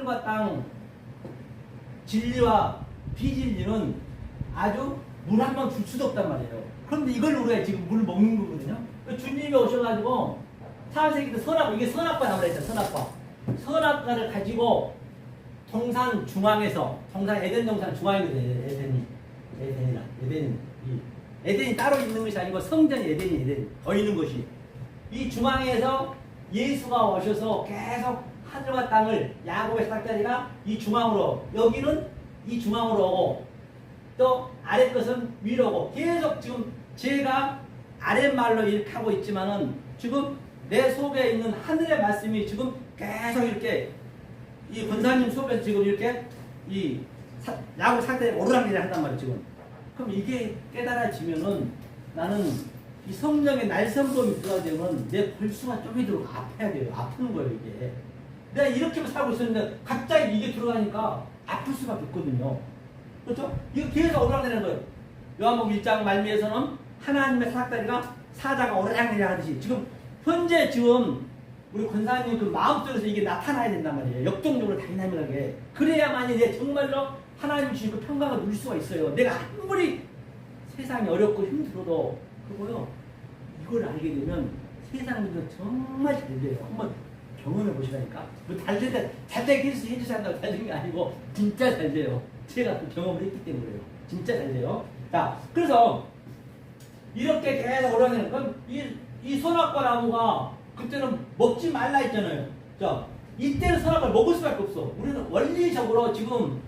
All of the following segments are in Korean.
하늘과 땅 진리와 비진리는 아주 물 한 방 줄 수도 없단 말이에요. 그런데 이걸 우리가 지금 물을 먹는 거거든요. 주님이 오셔가지고 사세기 때 선악, 이게 선악과 나오라 했잖아요. 선악과. 선악과를 가지고 동산 중앙에서, 동산 에덴 동산 중앙이거든요. 에덴이 따로 있는 것이 아니고 성전이 에덴이 더 있는 것이. 이 중앙에서 예수가 오셔서 계속 하늘과 땅을 야곱의 삭자리가 이 중앙으로, 여기는 이 중앙으로 오고 또 아래 것은 위로 오고 계속 지금 제가 아랫말로 이렇게 하고 있지만은 지금 내 속에 있는 하늘의 말씀이 지금 계속 이렇게 이 권사님 속에서 지금 이렇게 이 야곱 삭자리에 오르락내리락 한단 말이에요 지금. 그럼 이게 깨달아지면은 나는 이 성령의 날선범이 들어가게 되면 내 골수가 쪼개들고 아파야 돼요. 아픈 거예요 이게. 내가 이렇게만 살고 있었는데 갑자기 이게 들어가니까 아플 수밖에 없거든요. 그렇죠? 이거 계속 오르락내리는 거예요. 요한복음 1장 말미에서는 하나님의 삭자리가 사자가 오르락내리락 하듯이 지금 현재 지금 우리 권사님 그 마음속에서 이게 나타나야 된단 말이에요. 역동적으로 다이나믹하게. 그래야만이 내 정말로 하나님 주신 그 평강을 누릴 수가 있어요. 내가 아무리 세상이 어렵고 힘들어도 그거요. 이걸 알게 되면 세상도 정말 잘 돼요. 한번 경험해 보시라니까. 잘 되게 해주셔야 한다고 잘 되는 게 아니고 진짜 잘 돼요. 제가 그 경험을 했기 때문에 그래요. 진짜 잘 돼요. 자, 그래서 이렇게 계속 오라는 건 이 선악과 나무가 그때는 먹지 말라 했잖아요. 자, 이때는 선악과를 먹을 수밖에 없어. 우리는 원리적으로 지금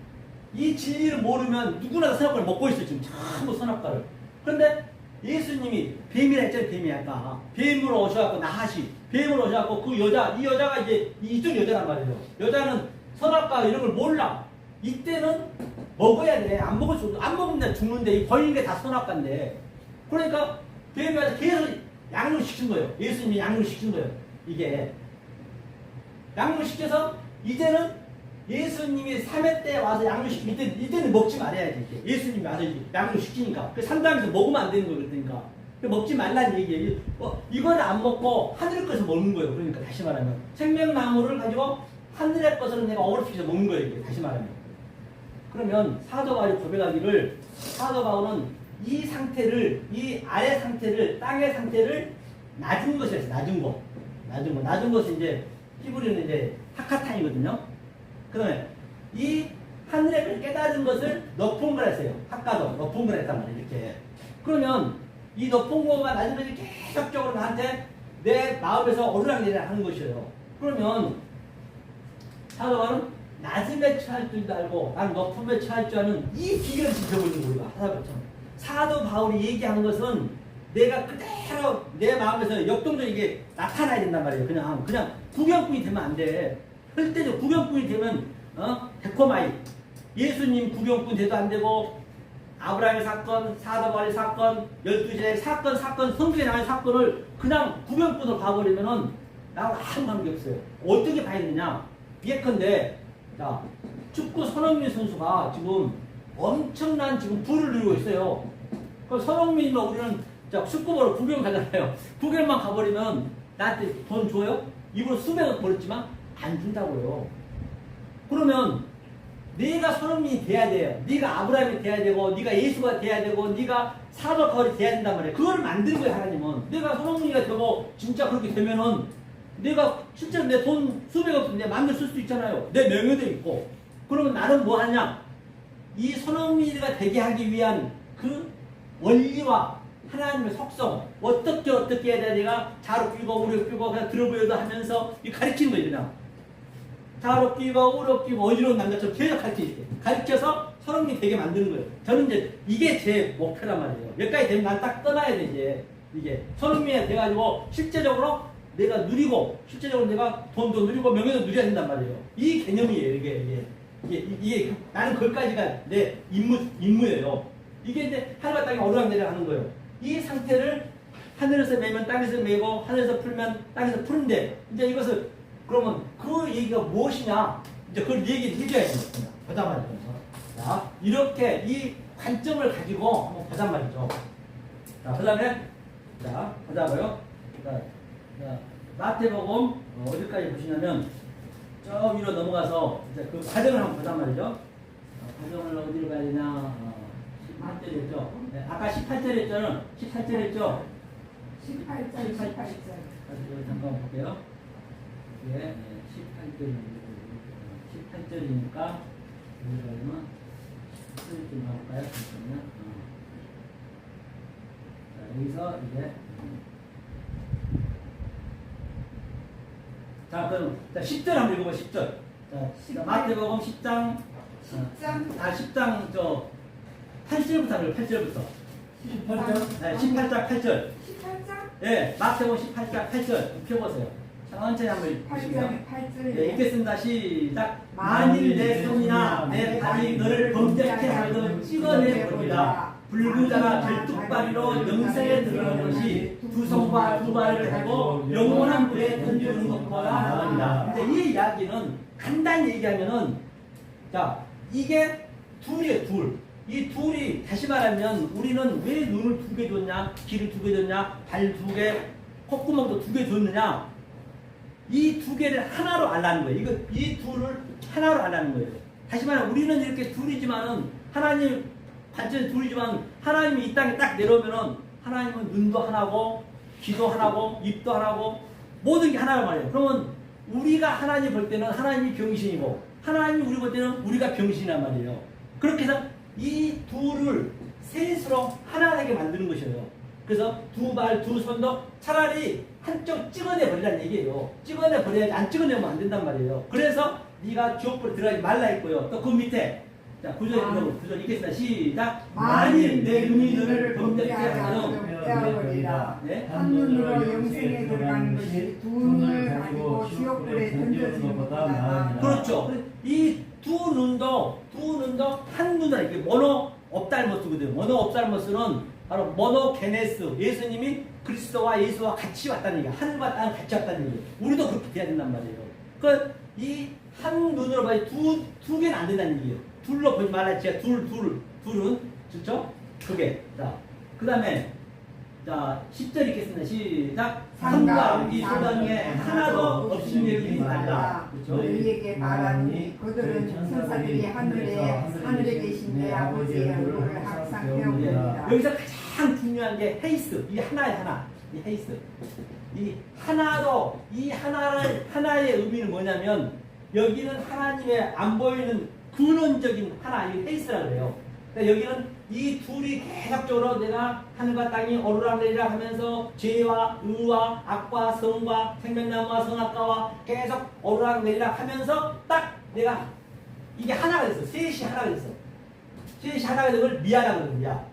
이 진리를 모르면 누구나 선악과를 먹고 있어요. 지금 전부 선악과를. 그런데 예수님이 뱀이라 했잖아요. 뱀이 아까. 뱀으로 오셔갖고 나하시. 뱀으로 오셔갖고 그 여자, 이 여자가 이제 이쪽 여자란 말이에요. 여자는 선악과 이런 걸 몰라. 이때는 먹어야 돼. 안 먹을 수 없어. 안 먹으면 죽는데 이 보이는 게 다 선악과인데. 그러니까 뱀이 와서 계속 양육을 시킨 거예요. 예수님이 양육을 시킨 거예요. 이게. 양육을 시켜서 이제는 예수님이 3회 때 와서 양육시키면 이때는 먹지 말아야지. 이제. 예수님이 와서 양육을 시키니까. 그 3장에서 먹으면 안 되는 거예요. 그러니까. 먹지 말라는 얘기예요. 이거를 안 먹고 하늘의 것을 먹는 거예요. 그러니까 다시 말하면. 생명나무를 가지고 하늘의 것을 내가 어그로시켜서 먹는 거예요. 이게 다시 말하면. 그러면 사도 바울이 고백하기를 사도 바울은 이 상태를, 이 아래 상태를, 땅의 상태를 낮은 것이었어요. 낮은 거. 낮은 것은 이제 히브리는 이제 하카탄이거든요. 그 다음에 이 하늘의 것을 깨달은 것을 높은 걸 했어요. 하카도 높은 걸 했단 말이에요. 이렇게. 그러면 이 높은 거가 낮은 것이 계속적으로 나한테 내 마음에서 오르락내리락 하는 것이에요. 그러면 사도 바울은 낮음에 처할 줄도 알고 난 높음에 처할 줄 아는 이 비결을 지켜보는 거예요. 하나님처럼. 사도 바울이 얘기한 것은 내가 그대로 내 마음에서 역동적이게 나타나야 된단 말이에요. 그냥 구경꾼이 되면 안 돼. 절대적 구경꾼이 되면 데코마이 예수님 구경꾼 돼도 안 되고 아브라함의 사건, 사도 바울의 사건, 12제의 사건 성경에 나온 사건을 그냥 구경꾼으로 봐버리면은 나하고 아무 관계 없어요. 어떻게 봐야 되느냐? 예컨대 자, 축구 손흥민 선수가 지금 엄청난 지금 부를 누리고 있어요. 그 손흥민이면 우리는 자, 축구 보러 구경 가잖아요. 구경만 가버리면 나한테 돈 줘요? 이번에 수백억 벌었지만 안 준다고요. 그러면 네가 손흥민이 돼야 돼요. 네가 아브라함이 돼야 되고 네가 예수가 돼야 되고 네가 사도 바울이 돼야 된단 말이에요. 그걸 만드는 거예요. 하나님은. 내가 손흥민이가 되고 진짜 그렇게 되면은 내가 실제로 내 돈 수백억 내 마음대로 쓸 수 있잖아요. 내 명예도 있고. 그러면 나는 뭐 하냐? 이 손흥민이가 되게 하기 위한 그 원리와 하나님의 속성 어떻게 해야 돼? 내가 자로 끼고 우려 끼고 그냥 들어보여도 하면서 이 가르치는 거예요. 그냥 자로 끼고 우려 끼고 어지러운 남자처럼 계속 가르쳐서 손흥민이 되게 만드는 거예요. 저는 이제 이게 제 목표란 말이에요. 여기까지 되면 난 딱 떠나야 돼. 이제 이게 손흥민이 돼가지고 실제적으로 내가 누리고 실제적으로 내가 돈도 누리고 명예도 누려야 된단 말이에요. 이 개념이에요. 이게 나는 거기까지가 내 임무예요. 이게 이제 하늘과 땅이 오르락내리락 하는 거예요. 이 상태를 하늘에서 매면 땅에서 매고 하늘에서 풀면 땅에서 푸는데 이제 이것을 그러면 그 얘기가 무엇이냐? 이제 그걸 얘기를 해줘야 됩니다. 보자 말이죠. 자, 이렇게 이 관점을 가지고 한번 보자 말이죠. 자, 그 다음에 자, 보자고요. 자, 마태복음 어디까지 보시냐면 저 위로 넘어가서 이제 그 과정을 한번 보단 말이죠. 과정을 어디로 가야 되냐? 18절이었죠. 네, 아까 18절 했잖아. 18절 했죠. 18절. 잠깐만 볼게요. 예, 18절이니까 여기서 17절 좀 나올까요? 잠깐만요. 자, 여기서 이제 자, 그럼 10절 한번 읽어봐. 10절. 자, 마태복음 10장 10장 저 8절부터 하면 8절부터. 18장? 네, 18장 8절. 18장? 예, 마태복음 18장 8절. 펴보세요. 천천히 한번 보시고요. 8절. 네, 읽겠습니다. 시작. 만일 내 손이나 내 발이 너를 범죄케 하거든 찍어내 버리라. 불구자가 절뚝발이로 영생에 들어가는 것이 두 손과 두 발을 하고 영원한 불에 던지는 것보다 나으리라. 근데 이 이야기는 간단히 얘기하면은 자, 이게 둘이에요, 둘. 이 둘이 다시 말하면 우리는 왜 눈을 두 개 줬냐, 귀를 두 개 줬냐, 발 두 개, 콧구멍도 두 개 줬느냐? 이 두 개를 하나로 알라는 거예요. 이거 이 둘을 하나로 알라는 거예요. 다시 말하면 우리는 이렇게 둘이지만은 하나님 반전 둘이지만 하나님이 이 땅에 딱 내려오면은 하나님은 눈도 하나고 귀도 하나고 입도 하나고 모든 게 하나란 말이에요. 그러면 우리가 하나님 볼 때는 하나님이 병신이고 하나님이 우리 볼 때는 우리가 병신이란 말이에요. 그렇게 해서 이 둘을 셋으로 하나 되게 만드는 것이에요. 그래서 두 발, 두 손도 차라리 한쪽 찍어내 버리라는 얘기예요. 찍어내 버려야지 안 찍어내면 안 된단 말이에요. 그래서 네가 지옥불에 들어가지 말라 했고요. 또 그 밑에 자, 구절 읽겠습니다. 시작. 만일 내 눈이 너를 범죄케 하거든 떼어버리라. 네? 한 눈으로 영생에 들어가는 것이 두 눈을 가지고 지옥불에 던져지는 것보다 나으리라. 그렇죠. 이 두 눈도 한 눈이라 이게 모노 옵달머스거든요. 모노 옵달머스는 바로 모노게네스. 예수님이 그리스도와 예수와 같이 왔다는 얘기야. 하늘과 땅 같이 왔다는 얘기예요. 우리도 그렇게 돼야 된단 말이에요. 그 이 한 눈으로 봐야 두 개는 안 된다는 얘기예요. 둘로 보지 말라. 진짜 둘은 그렇죠? 그게 자, 그다음에 자 10절 읽겠습니다. 시작. 삼가 이 소당에 하나도 없이 여기지 말라. 그렇죠? 너희에게 말하니 그들은 천사들이 하늘에 계신 내 아버지의 얼굴을 항상 배우리라. 여기서 가장 중요한 게 헤이스. 이 하나의 하나. 이 헤이스. 이 하나도 이 하나의 의미는 뭐냐면 여기는 하나님의 안 보이는 근원적인 하나, 이 헤이스라고 해요. 그러니까 여기는 이 둘이 계속적으로 내가 하늘과 땅이 오르락내리락 하면서 죄와 의와 악과 성과 생명나무와 성악과와 계속 오르락내리락 하면서 딱 내가 이게 하나가 됐어. 셋이 하나가 됐어. 셋이 하나가 된 걸 미아라고 그러는 거야.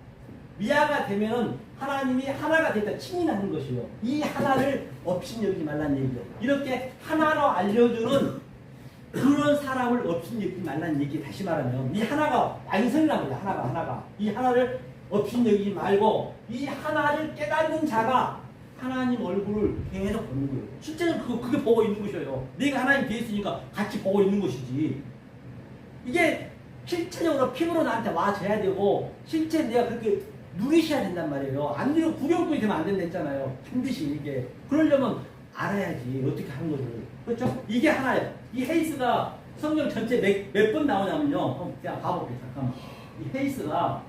미아가 되면은 하나님이 하나가 됐다 칭의하는 것이요. 이 하나를 업신여기지 말라는 얘기죠. 이렇게 하나로 알려주는 그런 사람을 업신여기지 말라는 얘기. 다시 말하면 이 하나가 완성이란 거야. 하나가 이 하나를 업신여기지 말고 이 하나를 깨닫는 자가 하나님 얼굴을 계속 보는 거예요. 실제는 그게 보고 있는 것이에요. 내가 하나님 뒤에 있으니까 같이 보고 있는 것이지. 이게 실체적으로 피부로 나한테 와줘야 되고 실제 내가 그렇게 누리셔야 된단 말이에요. 안 누리고 구경꾼이 되면 안 된다 했잖아요. 반드시 이게. 그러려면 알아야지 어떻게 하는 거를. 그렇죠? 이게 하나예요. 이 헤이스가 성경 전체 몇 번 나오냐면요. 제가 봐볼게요. 잠깐만. 이 헤이스가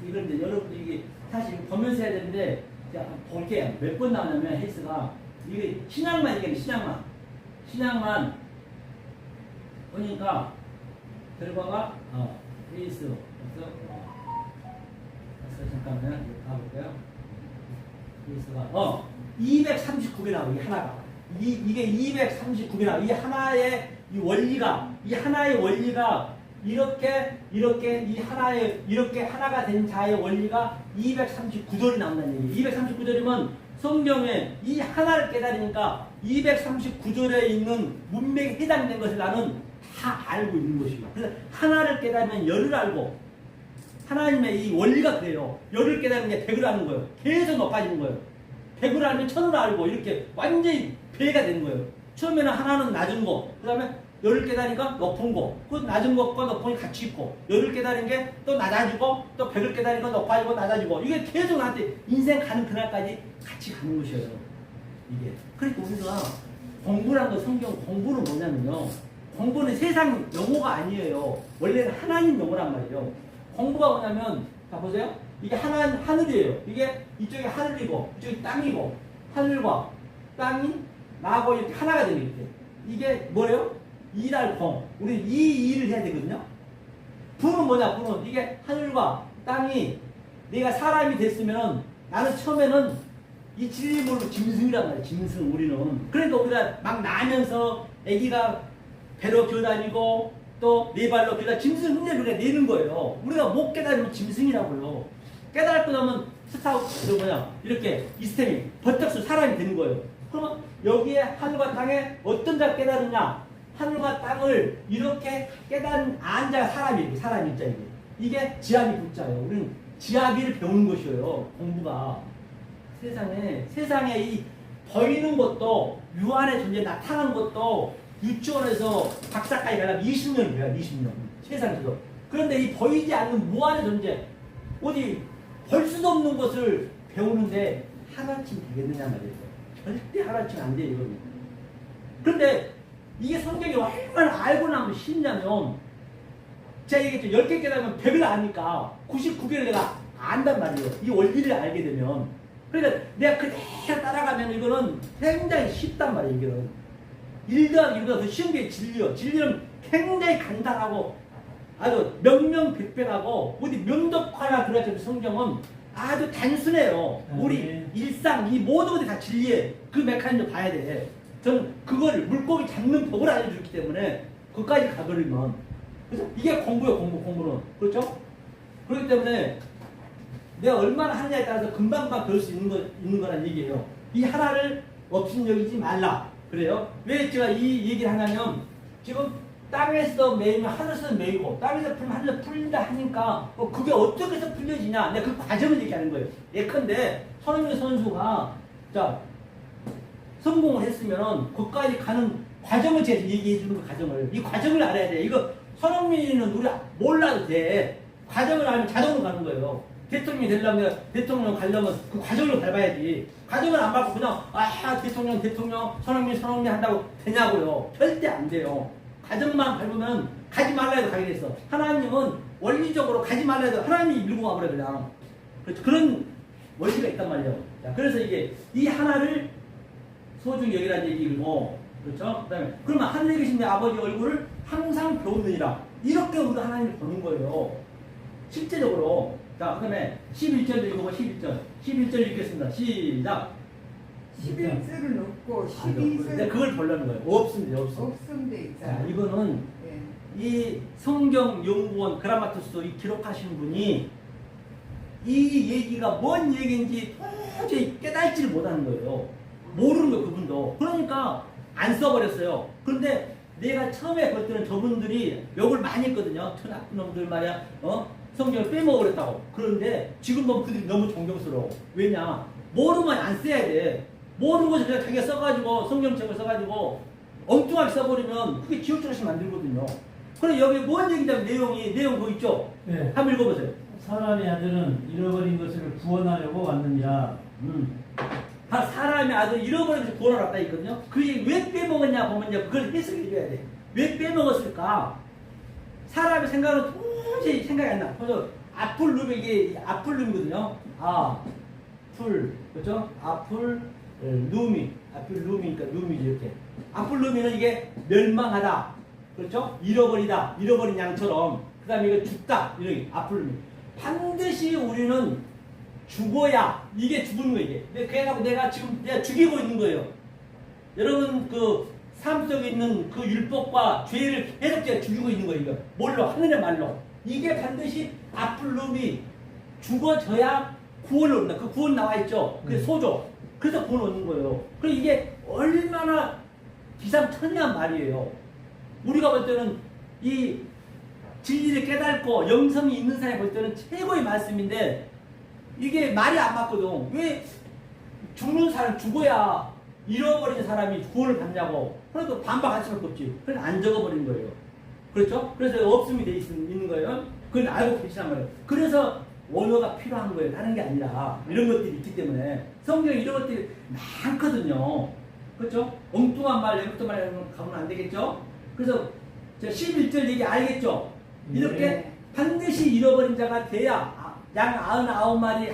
이런데 여러분들 이게 사실 보면서 해야 되는데 제가 볼게요. 몇 번 나오냐면 헤이스가 이게 신약만 얘기하면 신약만 보니까 결과가 헤이스 잠깐만요. 가볼게요. 헤이스가 239개 나와요. 이 하나가. 이게 239개 나와요. 이 하나의 이 원리가 이렇게 이 하나의 이렇게 하나가 된 자의 원리가 239절이 나온다는 얘기예요. 239절이면 성경에 이 하나를 깨달으니까 239절에 있는 문맥에 해당된 것을 나는 다 알고 있는 것이고. 그래서 하나를 깨달으면 열을 알고 하나님의 이 원리가 그래요. 열을 깨달으면 게 100을 아는 거예요. 계속 높아지는 거예요. 100을 알면 1000을 알고 이렇게 완전히 배가 되는 거예요. 처음에는 하나는 낮은 거, 그 다음에 열을 깨달으니까 높은 거, 그 낮은 것과 높은 게 같이 있고, 열을 깨달은 게 또 낮아지고, 또 100을 깨달으니까 높아지고 낮아지고, 이게 계속 나한테 인생 가는 그날까지 같이 가는 것이에요. 이게. 그러니까 우리가 공부란 거 성경 공부는 뭐냐면요. 공부는 세상 용어가 아니에요. 원래는 하나님 용어란 말이에요. 공부가 뭐냐면 자 보세요. 이게 하늘이에요. 이게 이쪽이 하늘이고 이쪽이 땅이고 하늘과 땅이 나하고 이렇게 하나가 되는 이렇게. 이게 뭐예요? 이랄 공. 우리 이 일을 해야 되거든요. 부는 뭐냐? 부는 이게 하늘과 땅이 내가 사람이 됐으면은 나는 처음에는 이 진리물로 짐승이란 말이에요. 짐승 우리는. 그러니까 우리가 막 나면서 아기가 배로 기어다니고 또 네 발로 기어다 짐승 흉내를 우리가 내는 거예요. 우리가 못 깨달으면 짐승이라고요. 깨달고 나면 스타우트 뭐냐 이렇게 이 스템이 버떡서 사람이 되는 거예요. 그러면 여기에 하늘과 땅에 어떤 자가 깨달으냐? 하늘과 땅을 이렇게 깨달은 안자가 사람이에요. 사람이 있자 이게 지압이 붙자예요. 우리는 지압이를 배우는 것이에요. 공부가 세상에 이 보이는 것도 유한의 존재 나타나는 것도 유치원에서 박사까지 가려면 20년이 돼요. 20년 세상에서. 그런데 이 보이지 않는 무한의 존재 어디 볼 수도 없는 것을 배우는데 하루아침 되겠느냐 말이에요. 절대 하루아침 안 돼요. 이거는. 그런데 이게 성경이 얼마나 알고 나면 쉽냐면 제가 얘기했죠. 10개 깨달으면 100을 아니까 99개를 내가 안단 말이에요. 이 원리를 알게 되면. 그러니까 내가 그대로 따라가면 이거는 굉장히 쉽단 말이에요. 이거는. 1 더하기 1보다 더 쉬운 게 진리요. 진리는 굉장히 간단하고 아주 명명백백하고 어디 명덕화나 그런 성경은 아주 단순해요. 우리 일상 이 모든 것이 다 진리에 그 메커니즘을 봐야 돼. 저는 그걸 물고기 잡는 법을 알려줬기 때문에 그까지 가버리면 그래서 이게 공부예요. 공부는 그렇죠? 그렇기 때문에 내가 얼마나 하느냐에 따라서 금방금방 배울 수 있는 거란 얘기예요. 이 하나를 업신여기지 말라. 그래요? 왜 제가 이 얘기를 하냐면 지금 땅에서 매이면 하늘에서 매이고 땅에서 풀면 하늘에서 풀린다 하니까 그게 어떻게 해서 풀려지냐 내가 그 과정을 얘기하는 거예요. 예컨대 손흥민 선수가 자 성공을 했으면 거기까지 가는 과정을 제가 얘기해 주는 그 과정을 이 과정을 알아야 돼. 이거 손흥민은 우리가 몰라도 돼. 과정을 알면 자동으로 가는 거예요. 대통령이 되려면 대통령 가려면 그 과정을 밟아야지. 과정을 안 밟고 그냥 대통령 손흥민 한다고 되냐고요. 절대 안 돼요. 과정만 밟으면 가지 말라 해도 가게 됐어. 하나님은 원리적으로 가지 말라 해도 하나님이 밀고 가버려 그냥. 그렇죠. 그런 원리가 있단 말이에요. 자, 그래서 이게 이 하나를 소중히 여기라는 얘기고 그렇죠. 그다음에 그러면 하늘에 계신 내 아버지 얼굴을 항상 배우느니라. 이렇게 우리가 하나님을 보는 거예요. 실제적으로. 자, 그 다음에 11절 읽어봐. 11절 읽겠습니다. 시작. 11절은 없고 12절 그걸 보려는 거예요. 없습니다. 없음 돼 있잖아. 자, 이거는 네. 이 성경 연구원 그라마토스 이 기록하신 분이 이 얘기가 뭔 얘기인지 도저히 깨달지를 못하는 거예요. 모르는 거예요. 그분도. 그러니까 안 써버렸어요. 그런데 내가 처음에 볼 때는 저분들이 욕을 많이 했거든요. 저 나쁜 놈들 말이야. 성경을 빼먹으랬다고. 그런데 지금 보면 그들이 너무 존경스러워. 왜냐? 모르면 안 써야 돼. 모르는 것을 그냥 자기가 써가지고 성경책을 써가지고 엉뚱하게 써버리면 그게 지옥조로씩 만들거든요. 그럼 여기 뭔 얘기냐면 내용 그거 있죠? 네. 한번 읽어보세요. 사람의 아들은 잃어버린 것을 구원하려고 왔느니라. 사람의 아들 잃어버린 것을 구원하러 왔다 있거든요. 그게 왜 빼먹었냐 보면 이제 그걸 해석을 해줘야 돼. 왜 빼먹었을까? 사람의 생각은 도저히 생각이 안 나. 그래서 아플룸이 이게 아플룸이거든요. 그렇죠? 아플룸이니까 룸이지 이렇게. 아플룸이는 이게 멸망하다. 그렇죠? 잃어버린 양처럼. 그 다음에 이거 죽다. 이렇게 아플룸이. 반드시 우리는 죽어야 이게 죽은 거예요. 이게. 그래갖고 내가 지금 죽이고 있는 거예요. 여러분 그 삶 속에 있는 그 율법과 죄를 계속 제가 죽이고 있는 거예요. 이거. 뭘로? 하늘의 말로. 이게 반드시 아플룸이 죽어져야 구원을 얻는다. 그 구원 나와 있죠. 그게 소조. 그래서 구원 얻는 거예요. 그리고 이게 얼마나 기상천외한 말이에요. 우리가 볼 때는 이 진리를 깨닫고 영성이 있는 사람이 볼 때는 최고의 말씀인데 이게 말이 안 맞거든. 왜 죽는 사람 죽어야 잃어버린 사람이 구원을 받냐고. 그래도 반박할 수밖에 없지. 그래서 안 적어버린 거예요. 그렇죠? 그래서 없음이 돼 있는 거예요. 그걸 알고 계시단 말이에요. 그래서 원어가 필요한 거예요. 다른 게 아니라. 이런 것들이 있기 때문에. 성경에 이런 것들이 많거든요. 그렇죠? 엉뚱한 말, 외국도 말 가면 안 되겠죠? 그래서 저 11절 얘기 알겠죠? 이렇게 네. 반드시 잃어버린 자가 돼야 양 99마리,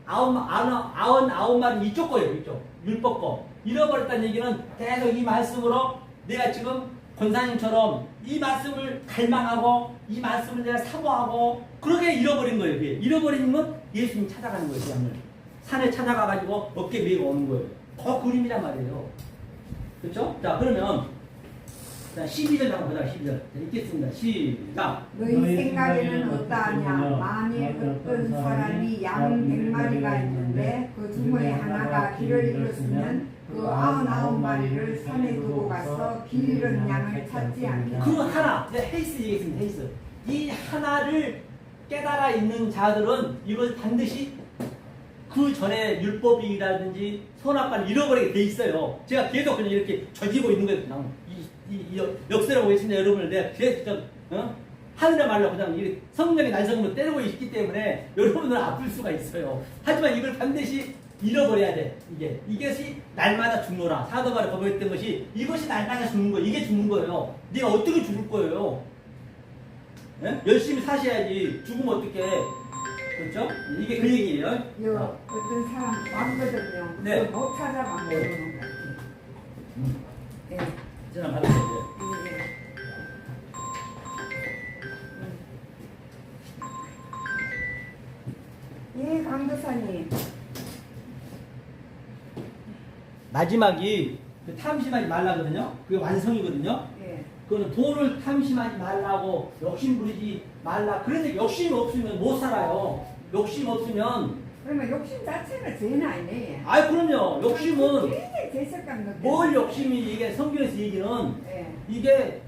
99마리 이쪽 거예요, 이쪽. 율법 거. 잃어버렸다는 얘기는 계속 이 말씀으로 내가 지금 권사님처럼 이 말씀을 갈망하고 이 말씀을 내가 사모하고 그렇게 잃어버린 거예요. 그게. 잃어버린 건 예수님 찾아가는 거예요. 그 양을. 산에 찾아가가지고 어깨 메고 오는 거예요. 그 그림이란 말이에요. 그렇죠? 자, 그러면 자, 12절 한번 보자. 12절. 자, 읽겠습니다. 시작. 너희 생각에는 어떠하냐? 만일 어떤 사람이 양 100마리가 있는데 그 중에 하나가 길을 잃었으면 그 99마리를 산에 두고 가서 길 잃은 양을 찾지 않겠다. 그 하나, 헤이스 얘기했습니다. 헤이스. 이 하나를 깨달아 있는 자들은 이걸 반드시 그 전에 율법이라든지 선악과를 잃어버리게 돼 있어요. 제가 계속 그냥 이렇게 저지고 있는 거예요. 그냥 이 역사를 보고 있습니다. 여러분을 내가 계속 하늘의 말로 그냥 이 성령의 날성으로 때리고 있기 때문에 여러분은 아플 수가 있어요. 하지만 이걸 반드시 잃어버려야 돼. 이것이 날마다 죽노라. 사도바를 거부했던 것이 이것이 날마다 죽는 거예요. 이게 죽는 거예요. 네가 어떻게 죽을 거예요? 예? 열심히 사셔야지. 죽으면 어떡해. 그렇죠? 이게 그 얘기예요. 요 어떤 사람 왔거든요. 네. 못 찾아간 거예요. 예. 전화 받으셔야 돼요. 예, 강도사님. 마지막이 그 탐심하지 말라거든요. 그게 완성이거든요. 예. 그거는 돈을 탐심하지 말라고 욕심 부리지 말라. 그런데 욕심이 없으면 못 살아요. 욕심 없으면 그러면 욕심 자체가 죄는 아니네. 아이 그럼요. 욕심은 굉장히 죄책감 느껴. 뭘 욕심이 이게 성경에서 얘기는 예. 이게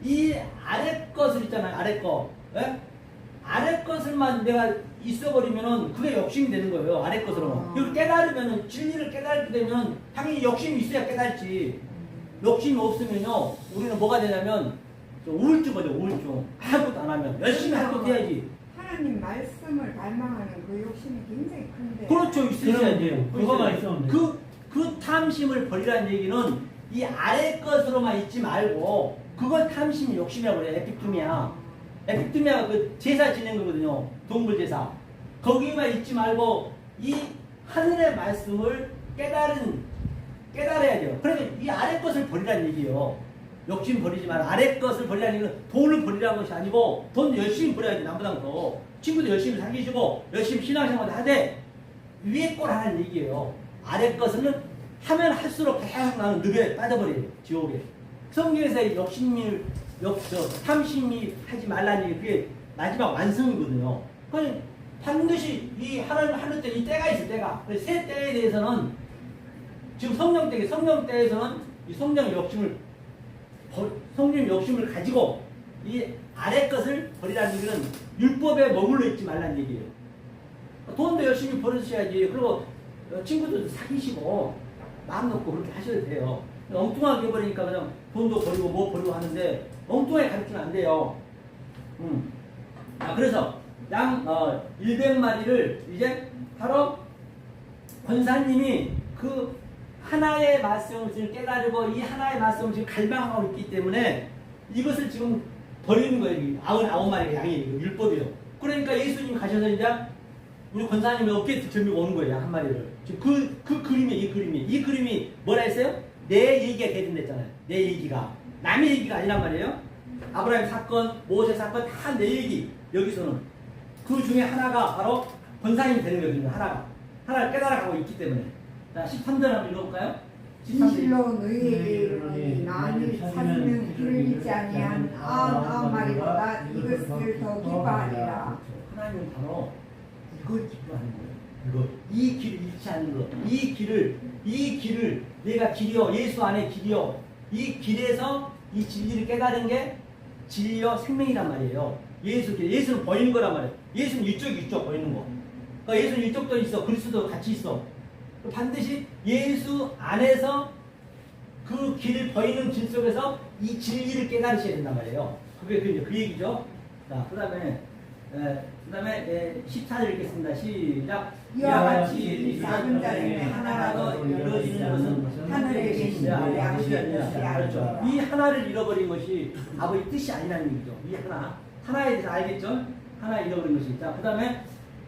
이 아래 것을 있잖아요. 아래 거. 예? 아래 것을만 내가 있어버리면은 그게 욕심이 되는 거예요. 아래 것으로. 이걸 깨달으면은 진리를 깨달게 되면 당연히 욕심이 있어야 깨달지. 욕심이 없으면요. 우리는 뭐가 되냐면 우울증 거죠. 우울증. 아무것도 안 하면 열심히 할 것도 해야지. 하나님 말씀을 갈망하는 그 욕심이 굉장히 큰데. 그렇죠. 있으셔야 돼요. 그거만 있으면 돼요. 그 탐심을 버리라는 얘기는 이 아래 것으로만 있지 말고 그걸 탐심이 욕심이라고 그래요. 에피투미아. 에피투미아가 그 제사 지낸 거거든요. 동물 제사. 거기만 있지 말고 이 하늘의 말씀을 깨달아야 돼요. 그러면 이 아래 것을 버리라는 얘기예요. 욕심 버리지 말고 아래 것을 버리라는 얘기는 돈을 버리라는 것이 아니고 돈 열심히 벌어야지 남보다 더. 친구도 열심히 사귀시고 열심히 신앙생활을 하되 위에 걸 하는 얘기예요. 아래 것은 하면 할수록 계속 나는 늪에 빠져버려요. 지옥에. 성경에서 탐심이 하지 말라는 얘기 그게 마지막 완성이거든요. 그러니 반드시 이 하늘 때 이 때가 있어 때가. 새 때에 대해서는 지금 성령 때에서는 이 성령의 욕심을 가지고 이 아래 것을 버리라는 얘기는 율법에 머물러 있지 말라는 얘기예요. 돈도 열심히 벌으셔야지. 그리고 친구들도 사귀시고 마음 놓고 그렇게 하셔도 돼요. 엉뚱하게 버리니까 그냥 돈도 버리고 뭐 버리고 하는데 엉뚱하게 가르치면 안 돼요. 그래서 양 100마리를 이제 바로 권사님이 그 하나의 말씀을 지금 깨달고 이 하나의 말씀을 지금 갈망하고 있기 때문에 이것을 지금 버리는 거예요. 99마리가 양이 율법이요. 그러니까 예수님 가셔서 이제 우리 권사님이 어깨에 들밀고 오는 거예요. 양 한 마리를. 지금 그 그림이 이 그림이 뭐라 했어요? 내 얘기가 되든댔잖아요. 내 얘기가. 남의 얘기가 아니란 말이에요. 아브라함 사건, 모세 사건 다 내 얘기. 여기서는 그 중에 하나가 바로 권사님이 되는 거거든요. 하나를 깨달아가고 있기 때문에. 자, 13절 한번 읽어볼까요? 진실로 너희에게 이르노니 만일 찾으면 길을 잃지 아니한 99마리보다 이것을 더 기뻐하리라. 하나님은 바로 이걸 기뻐하는 거예요. 이 길을 잃지 않는 것. 이 길을 내가 길이요. 예수 안에 길이요. 이 길에서 이 진리를 깨달은 게 진리요 생명이란 말이에요. 예수는 보이는 거란 말이에요. 예수는 이쪽 보이는 거. 그러니까 예수는 이쪽도 있어. 그리스도 같이 있어. 반드시 예수 안에서 그 길을 보이는 길 속에서 이 진리를 깨달으셔야 된단 말이에요. 그게 그 얘기죠. 자, 그 다음에 그다음에 14절 읽겠습니다. 시작. 이와 같이 이 작은 자에게 하나라도 이루어지는 것은 하늘에 계신 우리 아버지의 뜻이 그렇죠. 알죠. 이 하나를 잃어버린 것이 아버지 뜻이 아니라는 얘기죠. 이 하나에 대해서 알겠죠? 하나 잃어버린 것이. 자, 그다음에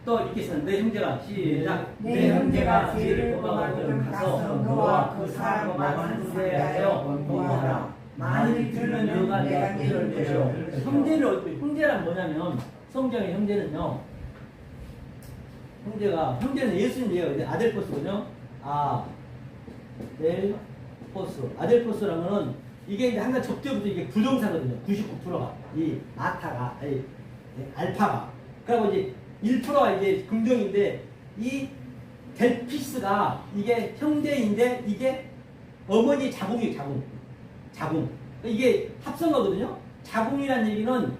또 읽겠습니다. 내 형제가 시작. 내 형제가 죄를 범하거든 가서 너와 그 사람과 상대하여 공부하라. 만일 들으면 너가 내가 너를 너를 내려. 내려. 형제란 뭐냐면 성경의 형제는요. 형제는 예수님이에요. 근데 아델포스거든요. 아델포스라는 거는 이게 이제 항상 접대부터 이게 부정사거든요. 99%가 이 알파가. 그리고 이제 1%가 이제 긍정인데 이 델피스가 이게 형제인데 이게 어머니 자궁이에요. 자궁. 이게 합성어거든요. 자궁이라는 얘기는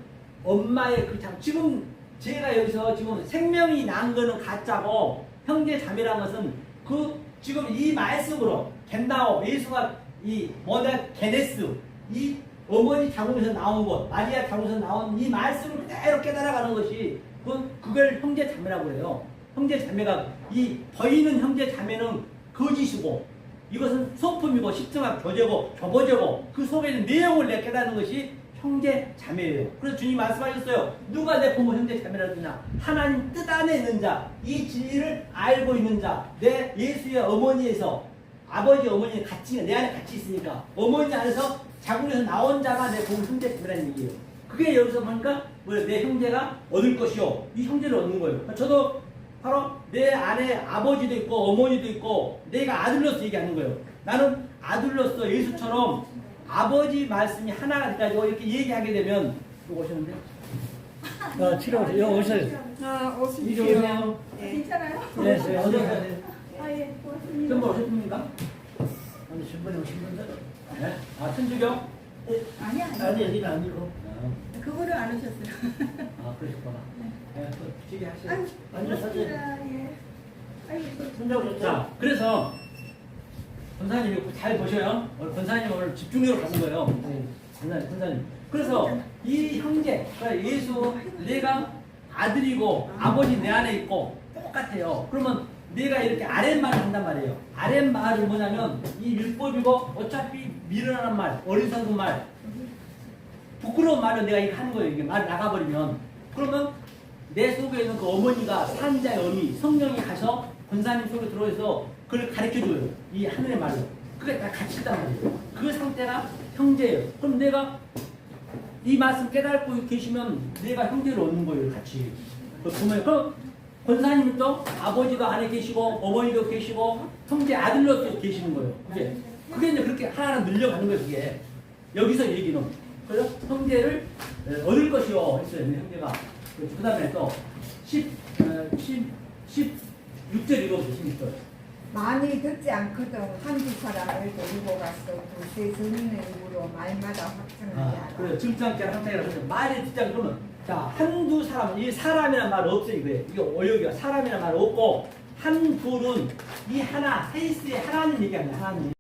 엄마의 그 자궁. 지금 제가 여기서 지금 생명이 난 거는 가짜고 형제 자매라는 것은 그 지금 이 말씀으로 겐나오 예수가 이 모델 게네스 이 어머니 자궁에서 나온 것 마리아 자궁에서 나온 이 말씀을 그대로 깨달아가는 것이 그걸 형제 자매라고 해요. 형제 자매가 이 보이는 형제 자매는 거짓이고 이것은 소품이고 십증학 교보제고 그 속에 있는 내용을 내가 깨닫는 것이 형제 자매예요. 그래서 주님 말씀하셨어요. 누가 내 부모 형제 자매라 그러냐? 하나님 뜻 안에 있는 자, 이 진리를 알고 있는 자, 내 예수의 어머니에서 아버지 어머니 같이 내 안에 같이 있으니까 어머니 안에서 자궁에서 나온 자가 내 부모 형제 자매라는 얘기예요. 그게 여기서 보니까 내 형제가 얻을 것이요. 이 형제를 얻는 거예요. 저도 바로 내 안에 아버지도 있고 어머니도 있고 내가 아들로서 얘기하는 거예요. 나는 아들로서 예수처럼 아버지 말씀이 하나가 돼가지고 이렇게 얘기하게 되면 누구 오셨는데? 치료하세요. 여기 오세요. 이리 오세요. 괜찮아요? 네, 어서 오세요. 예, 고맙습니다. 전부 오셨습니까? 오늘 신분이 오신 분들? 네. 천주교? 아니, 여기는 아니고. 그거를 안 오셨어요. 그러셨구나. 네, 또 지게 하세요. 아유, 앉아서 고맙습니다. 예. 아유, 손잡고 자, 그래서 권사님이 잘 보셔요. 오늘 권사님 오늘 집중력을 가진 거예요. 권사님. 그래서 이 형제, 그러니까 예수 내가 아들이고 아버지 내 안에 있고 똑같아요. 그러면 내가 이렇게 아랫말을 한단 말이에요. 아랫말은 뭐냐면 이 율법이고 어차피 미련한 말, 어리석은 말, 부끄러운 말을 내가 이렇게 하는 거예요. 이게 말 나가버리면. 그러면 내 속에 있는 그 어머니가 산자의 어미, 성령이 가서 권사님 속에 들어와서 그걸 가르쳐줘요. 이 하늘의 말로. 그게 다 같이 있단 말이에요. 그 상태가 형제예요. 그럼 내가 이 말씀 깨닫고 계시면 내가 형제를 얻는 거예요. 같이. 그럼 권사님은 또 아버지도 안에 계시고 어머니도 계시고 형제 아들로도 계시는 거예요. 그게 이제 그렇게 하나하나 늘려가는 거예요. 그게. 여기서 얘기는. 그래서 형제를 얻을 것이요. 했어요. 형제가. 그 다음에 또 16절 읽어보세요. 16절. 많이 듣지 않거든 한두 사람을 데리고 가서 두세 증인의 입으로 말마다 확증하게 하라. 그래요. 증상계 상태라고 해서 말이 듣지 않고 그러면 자 한두 사람 이 사람이란 말 없어요. 이게 어려기가 사람이란 말 없고 한 둘은 이 하나 세이스의 하나님 얘기합니다. 하나님.